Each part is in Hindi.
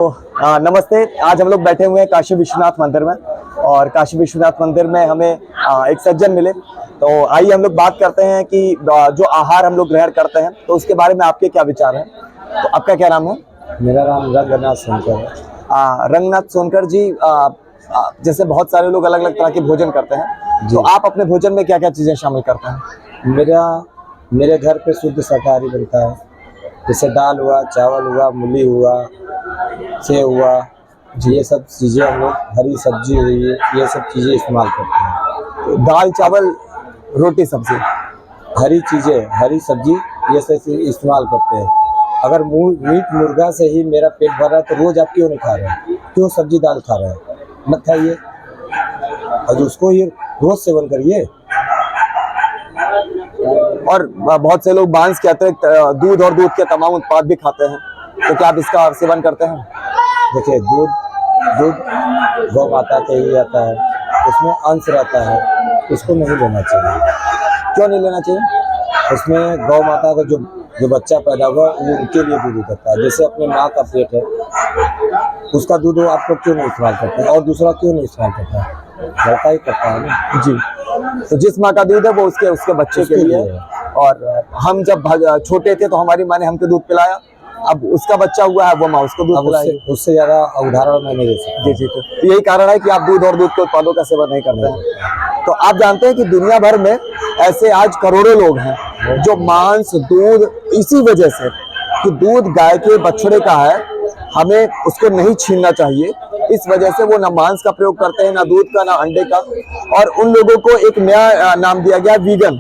नमस्ते। आज हम लोग बैठे हुए हैं काशी विश्वनाथ मंदिर में और काशी विश्वनाथ मंदिर में हमें एक सज्जन मिले। तो आइए हम लोग बात करते हैं कि जो आहार हम लोग ग्रहण करते हैं तो उसके बारे में आपके क्या विचार हैं। तो आपका क्या नाम है? मेरा नाम रंगनाथ सोनकर है। रंगनाथ सोनकर जी, जैसे बहुत सारे लोग अलग अलग तरह के भोजन करते हैं, तो आप अपने भोजन में क्या क्या चीज़ें शामिल करते हैं? मेरे घर पे शुद्ध शाकाहारी बनता है, जैसे दाल हुआ, चावल हुआ, मूली हुआ, सेव हुआ, ये सब चीज़ें हम लोग, हरी सब्जी हुई, ये सब चीज़ें इस्तेमाल करते हैं। तो दाल चावल रोटी सब्जी, हरी चीज़ें, हरी सब्जी, ये सब चीज़ इस्तेमाल करते हैं। अगर मीट मुर्गा से ही मेरा पेट भर रहा है तो रोज़ आप क्यों नहीं खा रहे हैं? क्यों सब्जी दाल खा रहे हैं? मत खाइए और उसको ही रोज सेवन करिए। और बहुत से लोग मांस के अतिरिक्त दूध और दूध के तमाम उत्पाद भी खाते हैं, तो क्या आप इसका सेवन करते हैं? देखिए, दूध गौ माता के ही आता है, उसमें अंश रहता है, उसको नहीं लेना चाहिए। क्यों नहीं लेना चाहिए? उसमें गौ माता का जो बच्चा पैदा हुआ वो उनके लिए दूध करता है। जैसे अपने माँ का पेट है, उसका दूध आप लोग क्यों नहीं इस्तेमाल करते हैं और दूसरा क्यों नहीं इस्तेमाल करता है? लड़का ही करता है ना जी। तो जिस माँ का दूध है वो उसके बच्चे के लिए है। और हम जब छोटे थे तो हमारी माँ ने हमको दूध पिलाया, अब उसका बच्चा हुआ है वो माँ उसको दूध पिलाएगी। उससे ज्यादा उदाहरण मैं नहीं दे सकता। जी जी। तो यही कारण है कि आप दूध और दूध के उत्पादों का सेवन नहीं करते हैं। तो आप जानते हैं कि दुनिया भर में ऐसे आज करोड़ों लोग हैं जो मांस, दूध, इसी वजह से कि दूध गाय के बछड़े का है, हमें उसको नहीं छीनना चाहिए, इस वजह से वो ना मांस का प्रयोग करते हैं, ना दूध का, ना अंडे का। और उन लोगों को एक नया नाम दिया गया वीगन,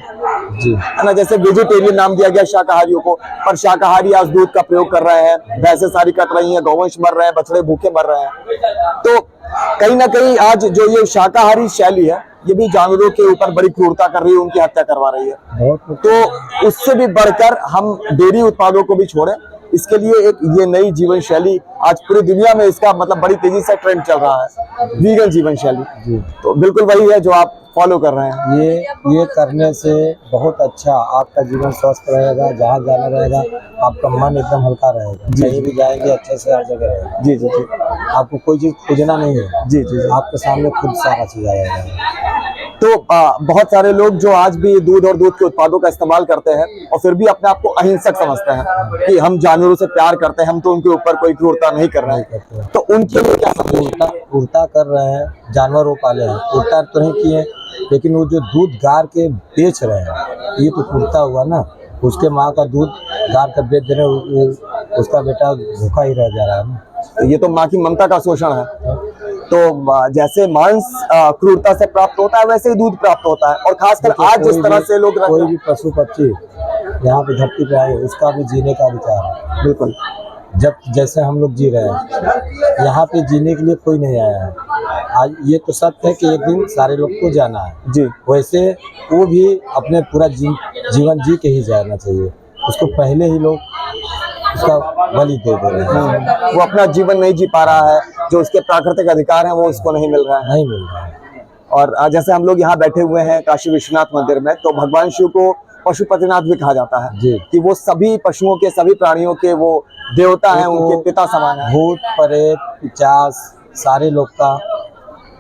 जी है ना, जैसे वेजिटेरियन नाम दिया गया शाकाहारियों को। पर शाकाहारी आज दूध का प्रयोग कर रहे हैं, भैंसें सारी कट रही हैं, गौवंश मर रहे हैं, बछड़े भूखे मर रहे हैं। तो कहीं ना कहीं आज जो ये शाकाहारी शैली है ये भी जानवरों के ऊपर बड़ी क्रूरता कर रही है, उनकी हत्या करवा रही है। तो उससे भी बढ़कर हम डेयरी उत्पादों को भी छोड़ें। इसके लिए एक ये नई जीवन शैली आज पूरी दुनिया में इसका मतलब बड़ी तेजी से ट्रेंड चल रहा है, वीगन जीवन शैली। तो बिल्कुल वही है जो आप फॉलो कर रहे हैं। ये करने से बहुत अच्छा आपका जीवन स्वस्थ रहेगा, जहाँ जाना रहेगा आपका मन एकदम हल्का रहेगा, कहीं भी जाएंगे अच्छे से हर जगह रहेगा। जी जी जी। आपको कोई चीज खोजना नहीं है। जी जी जी। आपके सामने खुद सारा चीज आएगा। तो बहुत सारे लोग जो आज भी दूध और दूध के उत्पादों का इस्तेमाल करते हैं और फिर भी अपने आप को अहिंसक समझते हैं कि हम जानवरों से प्यार करते हैं, हम तो उनके ऊपर कोई क्रूरता नहीं कर रहे हैं, तो उनके लिए क्या क्रूरता कर रहे हैं? जानवरों पाले हैं, क्रूरता तो नहीं किए, लेकिन वो जो दूध गार के बेच रहे हैं ये तो क्रूरता हुआ ना। उसके माँ का दूध गार कर बेच दे रहे, उसका बेटा भूखा ही रह जा रहा है ना। तो ये तो माँ की ममता का शोषण है। तो जैसे मांस क्रूरता से प्राप्त होता है वैसे ही दूध प्राप्त होता है। और खासकर आज जिस तरह से लोग कोई भी पशु पक्षी यहाँ पे धरती पे आए, उसका भी जीने का अधिकार है। बिल्कुल। जब जैसे हम लोग जी रहे हैं, यहाँ पे जीने के लिए कोई नहीं आया है। आज ये तो सत्य है कि एक दिन सारे लोग को जाना है जी, वैसे वो भी अपने पूरा जीवन जी के ही जाना चाहिए। उसको पहले ही लोग उसका बलि दे रहे हैं। वो अपना जीवन नहीं जी पा रहा है, जो उसके प्राकृतिक अधिकार हैं वो उसको नहीं मिल रहा है। नहीं मिल रहा है। और जैसे हम लोग यहाँ बैठे हुए हैं काशी विश्वनाथ मंदिर में, तो भगवान शिव को पशुपतिनाथ भी कहा जाता है जी। कि वो सभी पशुओं के, सभी प्राणियों के वो देवता हैं, उनके पिता समान है। भूत प्रेत पिशाच सारे लोग का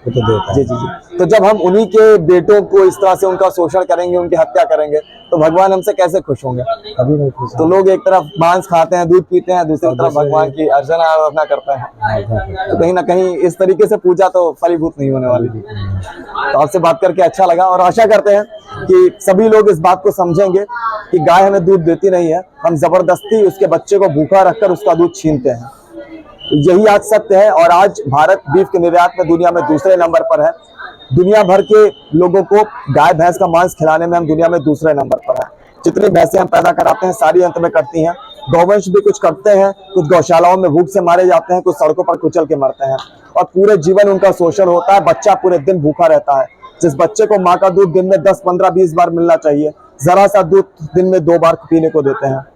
वो तो देवता है। जी जी जी। तो जब हम उन्हीं के बेटों को इस तरह से उनका शोषण करेंगे, उनकी हत्या करेंगे, तो भगवान हमसे कैसे खुश होंगे? कभी नहीं खुश। तो लोग एक तरफ मांस खाते हैं, दूध पीते हैं, दूसरी तरफ भगवान की अर्चना आराधना करते हैं। तो कहीं ना कहीं इस तरीके से पूजा तो फलीभूत नहीं होने वाली। तो आपसे बात करके अच्छा लगा और आशा करते हैं कि सभी लोग इस बात को समझेंगे कि गाय हमें दूध देती नहीं है, हम जबरदस्ती उसके बच्चे को भूखा रखकर उसका दूध छीनते हैं। यही आज सत्य है। और आज भारत बीफ के निर्यात में दुनिया में दूसरे नंबर पर है। दुनिया भर के लोगों को गाय भैंस का मांस खिलाने में हम दुनिया में दूसरे नंबर पर है। जितनी भैंसें हम पैदा कराते हैं सारी अंत में कटती हैं। गौवंश भी कुछ करते हैं, कुछ गौशालाओं में भूख से मारे जाते हैं, कुछ सड़कों पर कुचल के मरते हैं और पूरे जीवन उनका शोषण होता है। बच्चा पूरे दिन भूखा रहता है। जिस बच्चे को माँ का दूध दिन में 10, 15, 20 बार मिलना चाहिए, जरा सा दूध दिन में 2 बार पीने को देते हैं।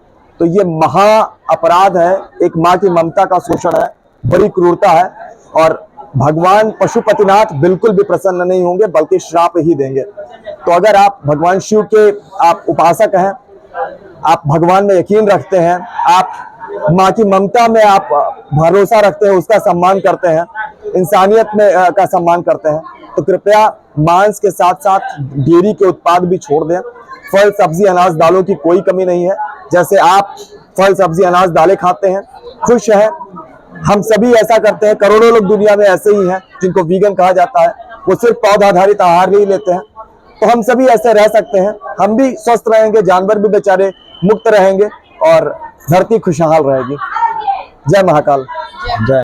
तो ये महा अपराध है, एक माँ की ममता का शोषण है, बड़ी क्रूरता है। और भगवान पशुपतिनाथ बिल्कुल भी प्रसन्न नहीं होंगे, बल्कि श्राप ही देंगे। तो अगर आप भगवान शिव के आप उपासक हैं, आप भगवान में यकीन रखते हैं, आप माँ की ममता में आप भरोसा रखते हैं, उसका सम्मान करते हैं, इंसानियत में का सम्मान करते हैं, तो कृपया मांस के साथ साथ डेयरी के उत्पाद भी छोड़ दें। फल सब्जी अनाज दालों की कोई कमी नहीं है। जैसे आप फल सब्जी अनाज दालें खाते हैं, खुश हैं, हम सभी ऐसा करते हैं। करोड़ों लोग दुनिया में ऐसे ही हैं जिनको वीगन कहा जाता है, वो सिर्फ पौधा आधारित आहार नहीं लेते हैं। तो हम सभी ऐसे रह सकते हैं, हम भी स्वस्थ रहेंगे, जानवर भी बेचारे मुक्त रहेंगे और धरती खुशहाल रहेगी। जय महाकाल। जय